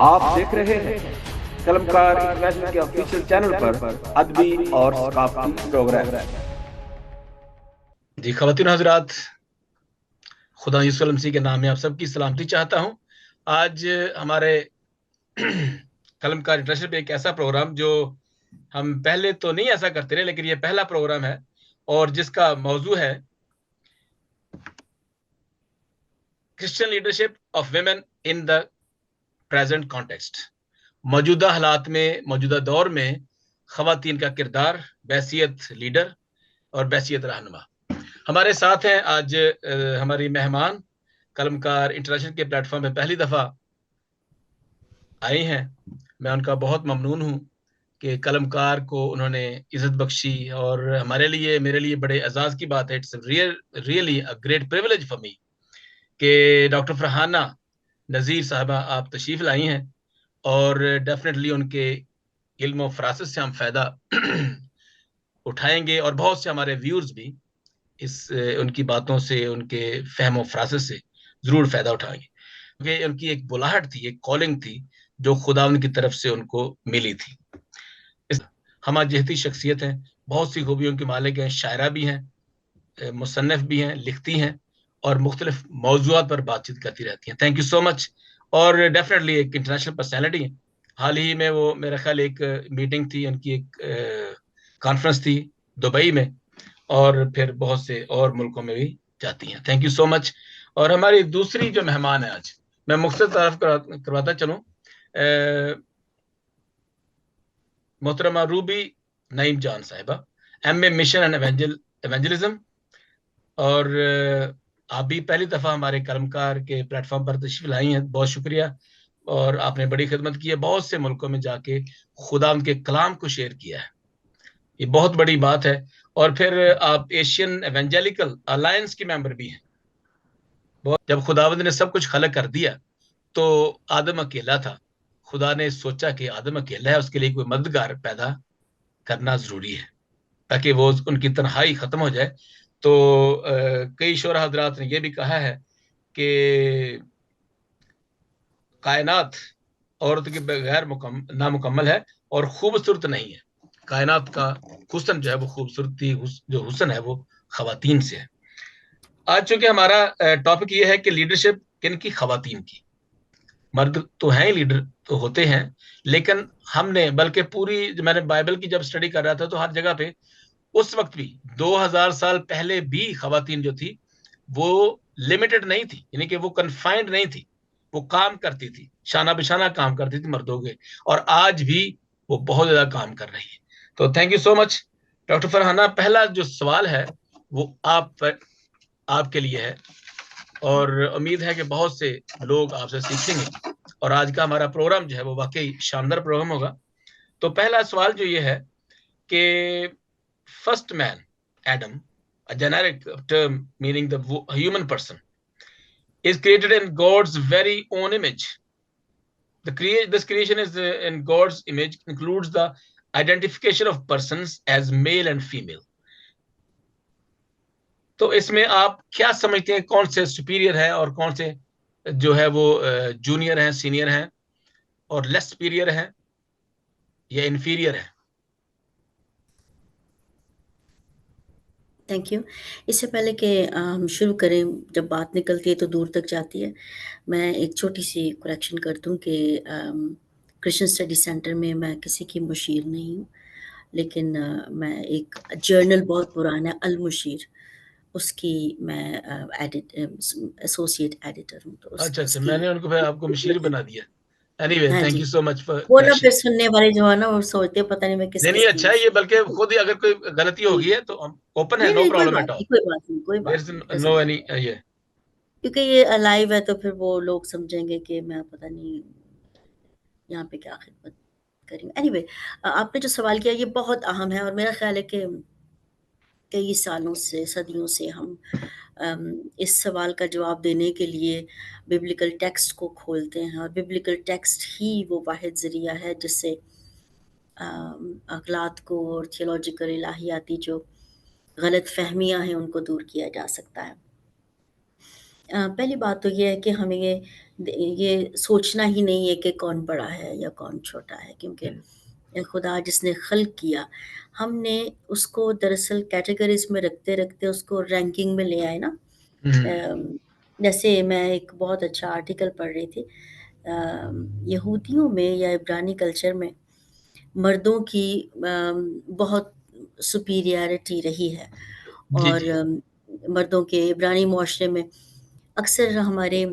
آپ دیکھ رہے ہیں قلمکار انٹرنیشنل کے آفیشیل چینل پر ادبی اور ثقافتی پروگرام۔ جی خواتین حضرات، خدا یسوع المسیح کے نام میں آپ سب کی سلامتی چاہتا ہوں۔ آج ہمارے قلمکار انٹرنیشنل پہ ایک ایسا پروگرام جو ہم پہلے تو نہیں ایسا کرتے رہے، لیکن یہ پہلا پروگرام ہے اور جس کا موضوع ہے Christian leadership of women in the present context. موجودہ حالات میں، موجودہ دور میں خواتین کا کردار بحیثیت لیڈر اور بحیثیت رہنما۔ ہمارے ساتھ ہیں آج ہماری مہمان قلمکار انٹرنیشنل کے پلیٹ فارم پہ پہلی دفعہ آئی ہیں۔ میں ان کا بہت ممنون ہوں کہ قلمکار کو انہوں نے عزت بخشی، اور ہمارے لیے، میرے لیے بڑے اعزاز کی بات ہے، it's really a great privilege for me کہ ڈاکٹر فرحانہ نذیر صاحبہ آپ تشریف لائی ہیں، اور ڈیفینیٹلی ان کے علم و فراست سے ہم فائدہ اٹھائیں گے، اور بہت سے ہمارے ویورز بھی ان کی باتوں سے، ان کے فہم و فراست سے ضرور فائدہ اٹھائیں گے، کیونکہ ان کی ایک بلاہٹ تھی، ایک کالنگ تھی جو خدا ان کی طرف سے ان کو ملی تھی۔ ہمہ جہتی شخصیت ہیں، بہت سی خوبیوں کے مالک ہیں، شاعرہ بھی ہیں، مصنف بھی ہیں، لکھتی ہیں، اور مختلف موضوعات پر بات چیت کرتی رہتی ہیں۔ تھینک یو سو مچ۔ اور ڈیفینیٹلی ایک انٹرنیشنل پرسنالٹی ہیں۔ حال ہی میں وہ میرا خیال ایک میٹنگ تھی، ان کی ایک کانفرنس تھی دبئی میں، اور پھر بہت سے اور ملکوں میں بھی جاتی ہیں۔ تھینک یو سو مچ۔ اور ہماری دوسری جو مہمان ہے آج، میں مختصر تعارف کرواتا چلوں، محترمہ روبی نعیم جان صاحبہ، ایم مشن اینڈ ایونجلزم، اور آپ بھی پہلی دفعہ ہمارے قلمکار کے پلیٹ فارم پر تشریف لائی ہیں، بہت شکریہ، اور آپ نے بڑی خدمت کی ہے، بہت سے ملکوں میں جا کے خدا ان کے کلام کو شیئر کیا ہے، یہ بہت بڑی بات ہے۔ اور پھر آپ ایشین ایونجیلیکل الائنس کے ممبر بھی ہیں۔ جب خداوند نے سب کچھ خلق کر دیا تو آدم اکیلا تھا، خدا نے سوچا کہ آدم اکیلا ہے، اس کے لیے کوئی مددگار پیدا کرنا ضروری ہے تاکہ وہ ان کی تنہائی ختم ہو جائے۔ تو کئی شعراء حضرات نے یہ بھی کہا ہے کہ کائنات عورت کے بغیر نامکمل ہے اور خوبصورت نہیں ہے۔ کائنات کا حسن جو ہے وہ خوبصورتی، جو حسن ہے وہ خواتین سے ہے۔ آج چونکہ ہمارا ٹاپک یہ ہے کہ لیڈرشپ کن کی؟ خواتین کی۔ مرد تو ہیں، لیڈر تو ہوتے ہیں، لیکن ہم نے، بلکہ پوری میں نے بائبل کی جب سٹڈی کر رہا تھا تو ہر جگہ پہ اس وقت بھی 2000 سال پہلے بھی خواتین جو تھی وہ لمیٹڈ نہیں تھی، یعنی کہ وہ کنفائنڈ نہیں تھی، وہ کام کرتی تھی، شانہ بشانہ کام کرتی تھی مردوں کے، اور آج بھی وہ بہت زیادہ کام کر رہی ہے۔ تو thank you so much doctor Farhana. پہلا جو سوال ہے وہ آپ کے لیے ہے، اور امید ہے کہ بہت سے لوگ آپ سے سیکھیں گے، اور آج کا ہمارا پروگرام جو ہے وہ واقعی شاندار پروگرام ہوگا۔ تو پہلا سوال جو یہ ہے کہ first man Adam, a generic term meaning the human person, is created in God's very own image. This creation is in God's image includes the identification of persons as male and female. تو اس میں آپ کیا سمجھتے ہیں، کون سے superior ہے اور کون سے جو ہے وہ جونیئر ہیں، سینئر ہیں، اور لیس سپیریئر ہیں یا انفیریئر ہیں؟ Thank you. اس سے پہلے کہ ہم شروع کریں، جب بات نکلتی ہے تو دور تک جاتی ہے، میں ایک چھوٹی سی کریکشن کر دوں کہ کرسچن اسٹڈی سینٹر میں میں کسی کی مشیر نہیں ہوں، لیکن میں ایک جرنل بہت پرانا ہے المشیر، اس کی میں ایسوسیٹ ایڈیٹر ہوں۔ تو اچھا، میں نے ان کو آپ کو مشیر بنا دیا۔ اینی وے، ہاں thank ji, you so much for وہ نا کریکشن۔ پھر سننے والے جو ہے نا وہ سوچتے پتہ نہیں میں کس نہیں کی اچھا ہے یہ، بلکہ خود ہی اگر کوئی غلطی جی، ہوگی ہے تو ہم اوپن ہے، نہیں نو نہیں، کوئی پرابلم ایٹ بات آل، نہیں، کوئی بات نہیں، کوئی دیر بات از نہیں، نو doesn't اینی matter. یہ۔ کیونکہ یہ لائیو ہے تو پھر وہ لوگ سمجھیں گے کہ میں پتہ نہیں یہاں پہ کیا خدمت کری ہوں۔ اینی وے، آپ نے جو سوال کیا یہ بہت اہم ہے، اور میرا خیال ہے کہ کئی سالوں سے، صدیوں سے ہم اس سوال کا جواب دینے کے لیے ببلیکل ٹیکسٹ کو کھولتے ہیں، اور ببلیکل ٹیکسٹ ہی وہ واحد ذریعہ ہے جس سے اغلاط کو اور تھیولوجیکل الہیاتی جو غلط فہمیاں ہیں ان کو دور کیا جا سکتا ہے۔ پہلی بات تو یہ ہے کہ ہمیں یہ سوچنا ہی نہیں ہے کہ کون بڑا ہے یا کون چھوٹا ہے، کیونکہ خدا جس نے خلق کیا، ہم نے اس کو دراصل کیٹیگریز میں رکھتے رکھتے اس کو رینکنگ میں لے آئے نا. جیسے میں ایک بہت اچھا آرٹیکل پڑھ رہی تھی، یہودیوں میں یا عبرانی کلچر میں مردوں کی بہت سپیریارٹی رہی ہے، جی اور جی مردوں کے عبرانی معاشرے میں اکثر ہمارے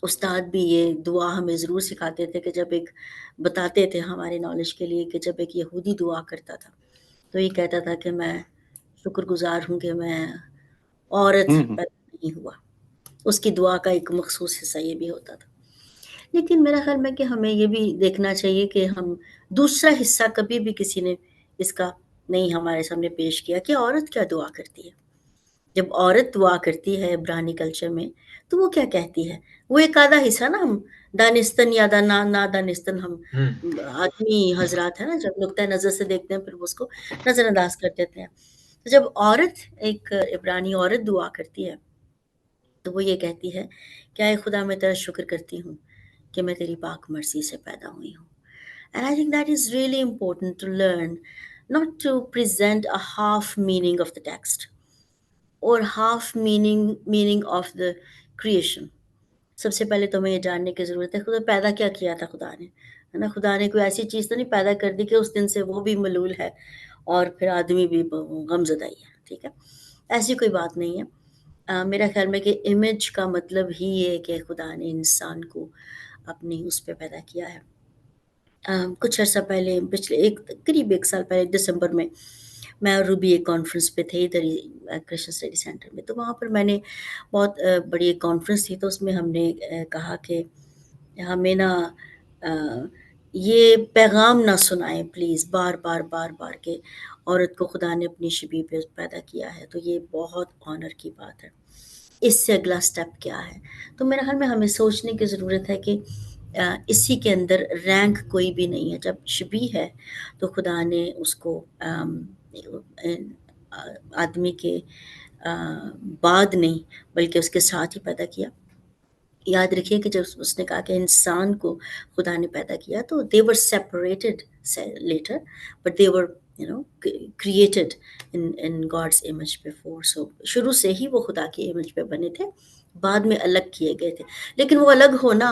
استاد بھی یہ دعا ہمیں ضرور سکھاتے تھے، کہ جب ایک بتاتے تھے ہمارے نالج کے لیے کہ جب ایک یہودی دعا کرتا تھا تو یہ کہتا تھا کہ میں شکر گزار ہوں کہ میں عورت پیدا نہیں ہوا. اس کی دعا کا ایک مخصوص حصہ یہ بھی ہوتا تھا. لیکن میرا خیال میں کہ ہمیں یہ بھی دیکھنا چاہیے کہ ہم دوسرا حصہ کبھی بھی کسی نے اس کا نہیں ہمارے سامنے پیش کیا کہ عورت کیا دعا کرتی ہے. جب عورت دعا کرتی ہے عبرانی کلچر میں تو وہ کیا کہتی ہے؟ وہ ایک آدھا حصہ نا ہم دانستن یا نا دانستن ہم آدمی حضرات ہیں نا، جب نقطۂ نظر سے دیکھتے ہیں پھر اس کو نظر انداز کر دیتے ہیں. تو جب عورت ایک عبرانی عورت دعا کرتی ہے تو وہ یہ کہتی ہے کہ اے خدا میں تیرا شکر کرتی ہوں کہ میں تیری پاک مرضی سے پیدا ہوئی ہوں. And I think that is really important to learn, not to present a half meaning of the text or half meaning of the creation. سب سے پہلے تو ہمیں یہ جاننے کی ضرورت ہے خدا پیدا کیا کیا تھا خدا نے، ہے نا. خدا نے کوئی ایسی چیز تو نہیں پیدا کر دی کہ اس دن سے وہ بھی ملول ہے اور پھر آدمی بھی غم زدہ ہی ہے. ٹھیک ہے، ایسی کوئی بات نہیں ہے. میرا خیال میں کہ امیج کا مطلب ہی یہ ہے کہ خدا نے انسان کو اپنی اس پہ پیدا کیا ہے. کچھ عرصہ پہلے پچھلے قریب 1 سال پہلے دسمبر میں میں اور روبی ایک کانفرنس پہ تھے ادھر ہی کرشن اسٹڈی سینٹر میں. تو وہاں پر میں نے بہت بڑی ایک کانفرنس تھی، تو اس میں ہم نے کہا کہ ہمیں نا یہ پیغام نہ سنائیں پلیز بار بار بار بار کہ عورت کو خدا نے اپنی شبیہ پہ پیدا کیا ہے. تو یہ بہت آنر کی بات ہے. اس سے اگلا سٹیپ کیا ہے؟ تو میرے خیال میں ہمیں سوچنے کی ضرورت ہے کہ اسی کے اندر رینک کوئی بھی نہیں ہے. جب شبیہ ہے تو خدا نے اس کو آدمی کے بعد نہیں بلکہ اس کے ساتھ ہی پیدا کیا. یاد رکھیے کہ جب اس نے کہا کہ انسان کو خدا نے پیدا کیا تو they were separated later but they were created in God's image before. So شروع سے ہی وہ خدا کی امیج پہ بنے تھے، بعد میں الگ کیے گئے تھے. لیکن وہ الگ ہونا،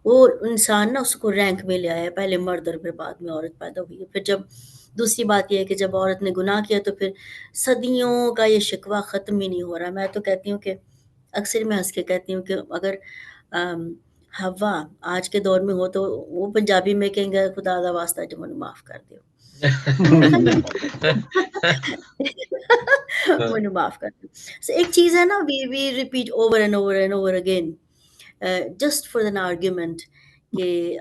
وہ انسان نا اس کو رینک میں لے آیا، پہلے مرد اور پھر بعد میں عورت پیدا ہوئی. پھر جب دوسری بات یہ ہے کہ جب عورت نے گناہ کیا تو پھر صدیوں کا یہ شکوہ ختم ہی نہیں ہو رہا. میں تو کہتی ہوں کہ اکثر میں ہنس کے کہتی ہوں کہ اگر ہوا آج کے دور میں ہو تو وہ پنجابی میں کہیں گے خدا دا واسطہ جو منو معاف کر دیو. منو معاف کر دو. ایک چیز ہے نا، we repeat over and over and over again just for an argument کہ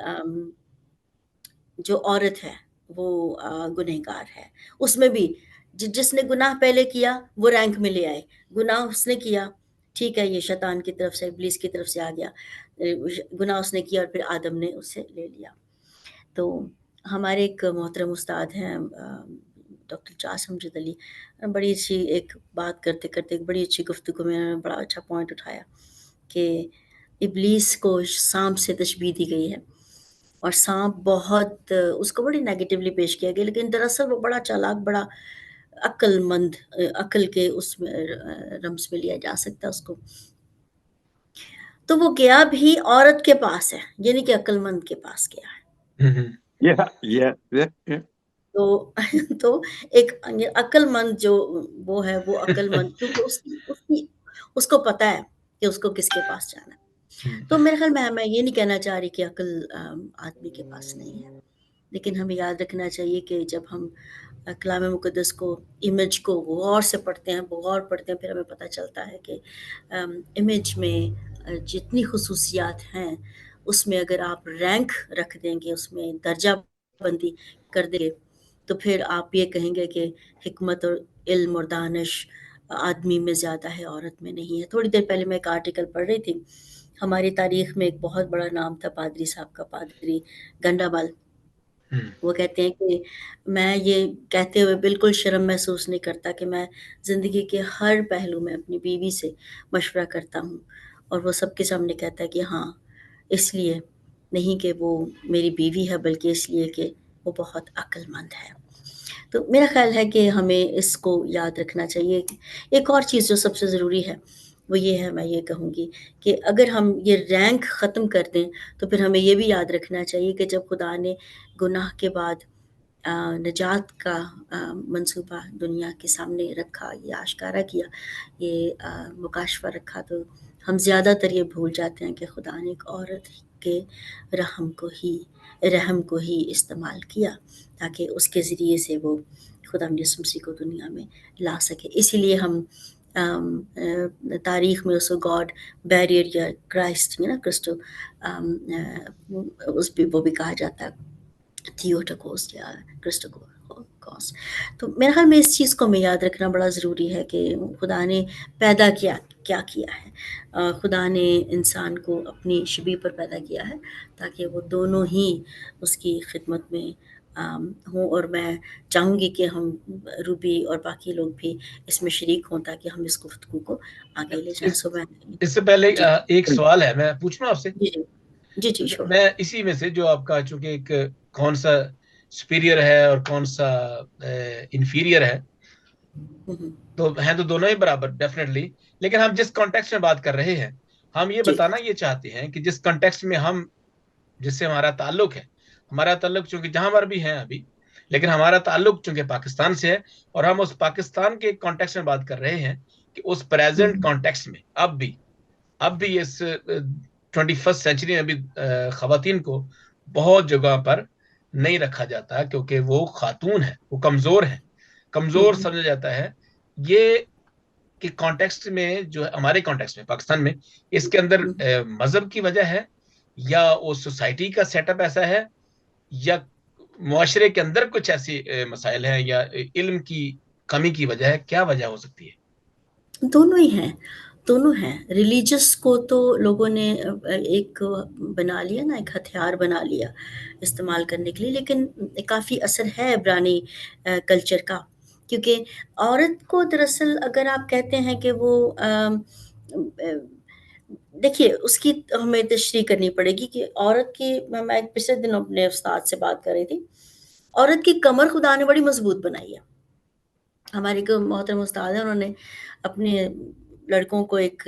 جو عورت ہے وہ گنہگار ہے. اس میں بھی جس نے گناہ پہلے کیا وہ رینک میں لے آئے. گناہ اس نے کیا، ٹھیک ہے، یہ شیطان کی طرف سے ابلیس کی طرف سے آ گیا، گناہ اس نے کیا اور پھر آدم نے اسے لے لیا. تو ہمارے ایک محترم استاد ہیں ڈاکٹر جاسم جد علی، بڑی اچھی ایک بات کرتے کرتے ایک بڑی اچھی گفتگو میں انہوں نے بڑا اچھا پوائنٹ اٹھایا کہ ابلیس کو سانپ سے تشبیہ دی گئی ہے اور سانپ بہت اس کو بڑی نیگیٹیولی پیش کیا گیا، لیکن دراصل وہ بڑا چالاک، بڑا عقل مند، عقل کے اس میں رمز میں لیا جا سکتا ہے اس کو. تو وہ گیا بھی عورت کے پاس ہے، یعنی کہ عقل مند کے پاس گیا ہے. تو ایک عقل مند جو وہ ہے وہ عقل مند، کیونکہ اس کو پتا ہے کہ اس کو کس کے پاس جانا ہے. تو میرے خیال میں یہ نہیں کہنا چاہ رہی کہ عقل آدمی کے پاس نہیں ہے، لیکن ہمیں یاد رکھنا چاہیے کہ جب ہم کلام مقدس کو امیج کو غور سے پڑھتے ہیں، غور پڑھتے ہیں، پھر ہمیں پتہ چلتا ہے کہ امیج میں جتنی خصوصیات ہیں اس میں اگر آپ رینک رکھ دیں گے، اس میں درجہ بندی کر دیں گے، تو پھر آپ یہ کہیں گے کہ حکمت اور علم اور دانش آدمی میں زیادہ ہے، عورت میں نہیں ہے. تھوڑی دیر پہلے میں ایک آرٹیکل پڑھ رہی تھی، ہماری تاریخ میں ایک بہت بڑا نام تھا پادری صاحب کا، پادری گنڈا بال. وہ کہتے ہیں کہ میں یہ کہتے ہوئے بالکل شرم محسوس نہیں کرتا کہ میں زندگی کے ہر پہلو میں اپنی بیوی سے مشورہ کرتا ہوں اور وہ سب کے سامنے کہتا ہے کہ ہاں اس لیے نہیں کہ وہ میری بیوی ہے بلکہ اس لیے کہ وہ بہت عقل مند ہے. تو میرا خیال ہے کہ ہمیں اس کو یاد رکھنا چاہیے. ایک اور چیز جو سب سے ضروری ہے وہ یہ ہے، میں یہ کہوں گی کہ اگر ہم یہ رینک ختم کر دیں تو پھر ہمیں یہ بھی یاد رکھنا چاہیے کہ جب خدا نے گناہ کے بعد نجات کا منصوبہ دنیا کے سامنے رکھا، یہ آشکارا کیا، یہ مکاشفہ رکھا، تو ہم زیادہ تر یہ بھول جاتے ہیں کہ خدا نے ایک عورت کے رحم کو ہی استعمال کیا تاکہ اس کے ذریعے سے وہ خدا یسوع مسیح کو دنیا میں لا سکے. اسی لیے ہم تاریخ میں اس کو گاڈ بیریئر یا کرائسٹ کرسٹو اس پہ وہ بھی کہا جاتا ہے تھیوٹوکوس یا کرسٹوکوس. تو میرے خیال میں اس چیز کو ہمیں یاد رکھنا بڑا ضروری ہے کہ خدا نے پیدا کیا ہے. خدا نے انسان کو اپنی شبیہ پر پیدا کیا ہے تاکہ وہ دونوں ہی اس کی خدمت میں ہوں. اور میں چاہوں گی کہ ہم روبی اور باقی لوگ بھی اس میں شریک ہوں تاکہ ہم اس گفتگو کو آگے لے جائیں. اس سے پہلے ایک سوال ہے میں پوچھنا آپ سے. جی sure. میں اسی میں سے جو آپ کا چونکہ ایک کون سا سپیریئر ہے اور کون سا انفیریئر ہے، تو ہیں تو دونوں ہی برابر ڈیفینیٹلی، لیکن ہم جس کانٹیکسٹ میں بات کر رہے ہیں ہم یہ بتانا یہ چاہتے ہیں کہ جس کانٹیکسٹ میں ہم جس سے ہمارا تعلق ہے چونکہ جہاں پر بھی ہیں ابھی، لیکن ہمارا تعلق چونکہ پاکستان سے ہے اور ہم اس پاکستان کے کانٹیکسٹ میں بات کر رہے ہیں کہ اس پریزنٹ کانٹیکسٹ میں اب بھی اس 21st سینچری میں بھی خواتین کو بہت جگہ پر نہیں رکھا جاتا کیونکہ وہ خاتون ہے، وہ کمزور سمجھا جاتا ہے. یہ کہ کانٹیکسٹ میں جو ہمارے کانٹیکسٹ میں پاکستان میں اس کے اندر مذہب کی وجہ ہے یا وہ سوسائٹی کا سیٹ اپ ایسا ہے یا معاشرے کے اندر کچھ ایسی مسائل ہیں یا علم کی کمی کی وجہ ہے، کیا وجہ ہو سکتی ہے؟ دونوں ہیں. ریلیجس کو تو لوگوں نے ایک بنا لیا نا، ایک ہتھیار بنا لیا استعمال کرنے کے لیے، لیکن کافی اثر ہے عبرانی کلچر کا. کیونکہ عورت کو دراصل اگر آپ کہتے ہیں کہ وہ دیکھیے اس کی ہمیں تشریح کرنی پڑے گی کہ عورت کی، میں پچھلے دن اپنے استاد سے بات کر رہی تھی، عورت کی کمر خدا نے بڑی مضبوط بنائی ہے. ہمارے کو محترم استاد ہیں، انہوں نے اپنے لڑکوں کو ایک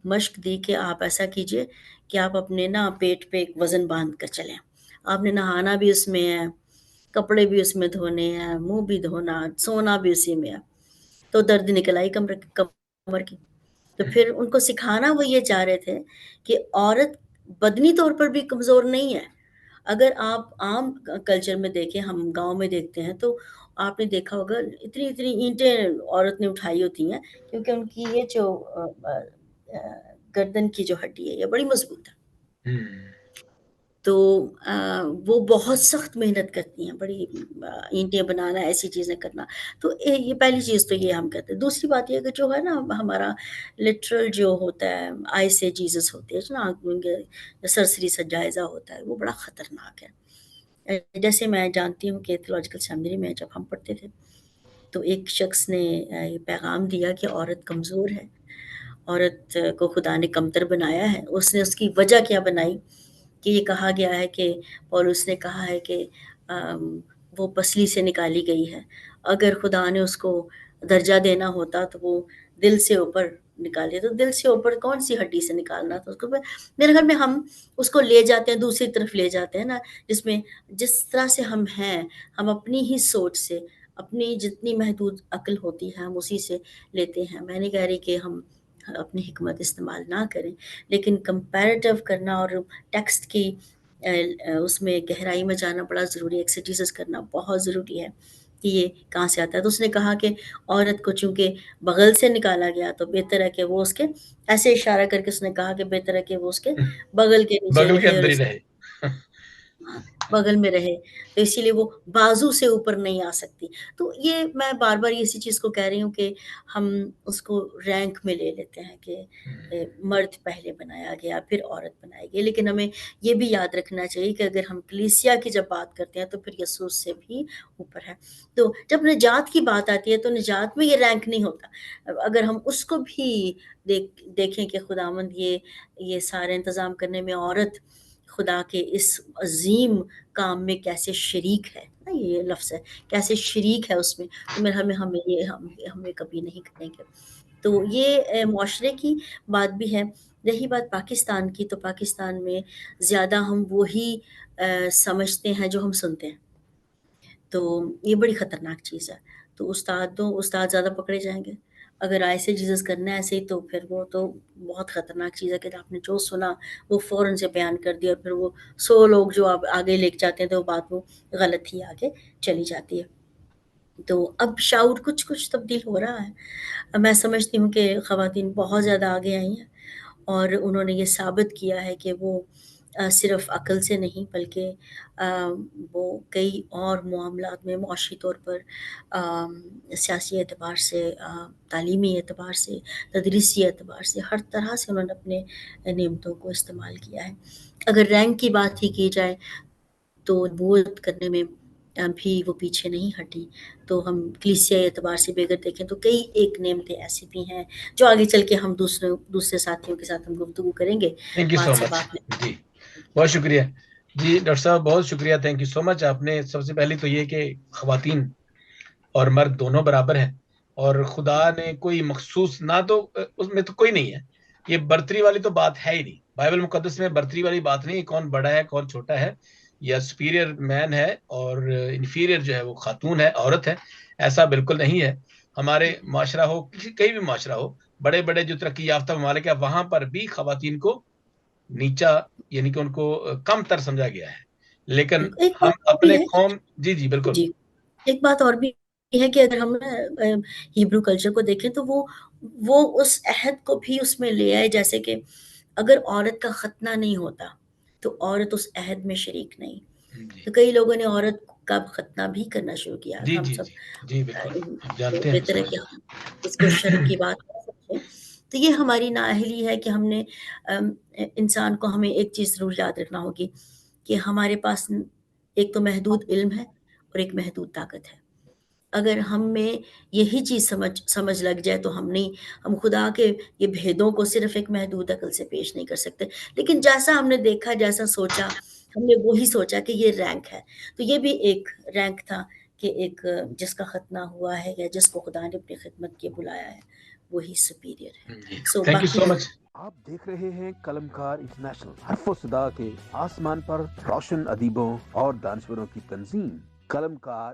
مشق دی کہ آپ ایسا کیجئے کہ آپ اپنے پیٹ پہ ایک وزن باندھ کر چلیں. آپ نے نہانا بھی اس میں ہے، کپڑے بھی اس میں دھونے ہیں، منہ بھی دھونا، سونا بھی اسی میں ہے. تو درد نکل آئی کمر کی. تو پھر ان کو سکھانا وہ یہ چاہ رہے تھے کہ عورت بدنی طور پر بھی کمزور نہیں ہے. اگر آپ عام کلچر میں دیکھیں، ہم گاؤں میں دیکھتے ہیں تو آپ نے دیکھا ہوگا اتنی اینٹیں عورت نے اٹھائی ہوتی ہیں کیونکہ ان کی یہ جو گردن کی جو ہڈی ہے یہ بڑی مضبوط ہے. تو وہ بہت سخت محنت کرتی ہیں، بڑی اینٹیں بنانا، ایسی چیزیں کرنا. تو یہ پہلی چیز تو یہ ہم کہتے ہیں. دوسری بات یہ کہ جو ہے نا ہمارا لٹرل جو ہوتا ہے آئی سے جیزس ہوتے ہیں نا، سرسری سے جائزہ ہوتا ہے، وہ بڑا خطرناک ہے. جیسے میں جانتی ہوں کہ تھیولوجیکل سیمنری میں جب ہم پڑھتے تھے تو ایک شخص نے یہ پیغام دیا کہ عورت کمزور ہے، عورت کو خدا نے کمتر بنایا ہے. اس نے اس کی وجہ کیا بنائی کہ یہ کہا گیا ہے کہ پولس نے کہا ہے کہ وہ پسلی سے نکالی گئی ہے. اگر خدا نے اس کو درجہ دینا ہوتا تو وہ دل سے اوپر نکالے. تو دل سے اوپر کون سی ہڈی سے نکالنا تھا اس کو؟ میرے گھر میں ہم اس کو لے جاتے ہیں، دوسری طرف لے جاتے ہیں نا، جس میں جس طرح سے ہم ہیں، ہم اپنی ہی سوچ سے، اپنی جتنی محدود عقل ہوتی ہے ہم اسی سے لیتے ہیں. میں نہیں کہہ رہی کہ ہم اپنی حکمت استعمال نہ کریں، لیکن کمپیریٹیو کرنا اور ٹیکسٹ کی اس میں گہرائی میں جانا بڑا ضروری ہے. ایکسیجیسس کرنا بہت ضروری ہے کہ یہ کہاں سے آتا ہے. تو اس نے کہا کہ عورت کو چونکہ بغل سے نکالا گیا تو بہتر ہے کہ وہ اس کے ایسے اشارہ کر کے اس نے کہا کہ بہتر ہے کہ وہ اس کے بغل کے نیچے اندر ہی رہے. بغل میں رہے، تو اسی لیے وہ بازو سے اوپر نہیں آ سکتی. تو یہ میں بار بار اسی چیز کو کہہ رہی ہوں کہ ہم اس کو رینک میں لے لیتے ہیں کہ مرد پہلے بنایا گیا پھر عورت بنائی گئی، لیکن ہمیں یہ بھی یاد رکھنا چاہیے کہ اگر ہم کلیسیا کی جب بات کرتے ہیں تو پھر یسوع سے بھی اوپر ہے. تو جب نجات کی بات آتی ہے تو نجات میں یہ رینک نہیں ہوتا. اگر ہم اس کو بھی دیکھیں کہ خداوند یہ سارے انتظام کرنے میں عورت خدا کے اس عظیم کام میں کیسے شریک ہے، یہ لفظ ہے کیسے شریک ہے اس میں، تو ہمیں کبھی نہیں کریں گے. تو یہ معاشرے کی بات بھی ہے. رہی بات پاکستان کی، تو پاکستان میں زیادہ ہم وہی سمجھتے ہیں جو ہم سنتے ہیں، تو یہ بڑی خطرناک چیز ہے. تو استاد زیادہ پکڑے جائیں گے. اگر ایسے جیزس کرنا ہے ایسے ہی، تو پھر وہ تو بہت خطرناک چیز ہے کہ آپ نے جو سنا وہ فوراً سے بیان کر دیا، اور پھر وہ 100 لوگ جو آپ آگے لے کے جاتے ہیں تو وہ بات وہ غلط ہی آگے چلی جاتی ہے. تو اب شعور کچھ تبدیل ہو رہا ہے. میں سمجھتی ہوں کہ خواتین بہت زیادہ آگے آئی ہیں، اور انہوں نے یہ ثابت کیا ہے کہ وہ صرف عقل سے نہیں بلکہ وہ کئی اور معاملات میں معاشی طور پر، سیاسی اعتبار سے، تعلیمی اعتبار سے، تدریسی اعتبار سے، ہر طرح سے انہوں نے اپنے نعمتوں کو استعمال کیا ہے. اگر رینک کی بات ہی کی جائے تو نبوت کرنے میں بھی وہ پیچھے نہیں ہٹی. تو ہم کلیسیائی اعتبار سے بھی اگر دیکھیں تو کئی ایک نعمتیں ایسی بھی ہیں جو آگے چل کے ہم دوسرے ساتھیوں کے ساتھ ہم گفتگو کریں گے. تھینک یو سو مچ. جی بہت شکریہ جی ڈاکٹر صاحب، بہت شکریہ، تھینک یو سو مچ. آپ نے سب سے پہلے تو یہ کہ خواتین اور مرد دونوں برابر ہیں، اور خدا نے کوئی مخصوص نہ تو اس میں تو کوئی نہیں ہے. یہ برتری والی تو بات ہے ہی نہیں. بائبل مقدس میں برتری والی بات نہیں، کون بڑا ہے کون چھوٹا ہے، یا سپیریئر مین ہے اور انفیریئر جو ہے وہ خاتون ہے، عورت ہے. ایسا بالکل نہیں ہے. ہمارے معاشرہ ہو، کہیں بھی معاشرہ ہو، بڑے بڑے جو ترقی یافتہ ممالک ہے وہاں پر بھی خواتین کو نیچا، یعنی کہ ان کو کم تر سمجھا گیا ہے. لیکن ایک ہم بات اور بھی اپنے ہے. قوم جی بالکل. جی ایک بات اور بھی ہے کہ اگر ہم ہیبرو کلچر کو دیکھیں تو وہ اس عہد کو بھی اس میں لے آئے، جیسے کہ اگر عورت کا ختنہ نہیں ہوتا تو عورت اس عہد میں شریک نہیں. تو کئی لوگوں نے عورت کا ختنہ بھی کرنا شروع کیا. جی ہم جی سب جی جی بالکل ہم جانتے ہیں. بہتر ہے کہ ہم اس کو شرک کی بات کر سکیں. تو یہ ہماری نااہلی ہے کہ ہم نے انسان کو، ہمیں ایک چیز ضرور یاد رکھنا ہوگی کہ ہمارے پاس ایک تو محدود علم ہے اور ایک محدود طاقت ہے. اگر ہم میں یہی چیز سمجھ لگ جائے تو ہم خدا کے یہ بھیدوں کو صرف ایک محدود عقل سے پیش نہیں کر سکتے. لیکن جیسا ہم نے دیکھا، جیسا سوچا، ہم نے وہی سوچا کہ یہ رینک ہے. تو یہ بھی ایک رینک تھا کہ ایک جس کا ختنہ ہوا ہے یا جس کو خدا نے اپنی خدمت کے بلایا ہے وہی سپیریئر ہے. تھینک یو سو مچ. آپ دیکھ رہے ہیں قلمکار انٹرنیشنل، حرف و صدا کے آسمان پر روشن ادیبوں اور دانشوروں کی تنظیم قلمکار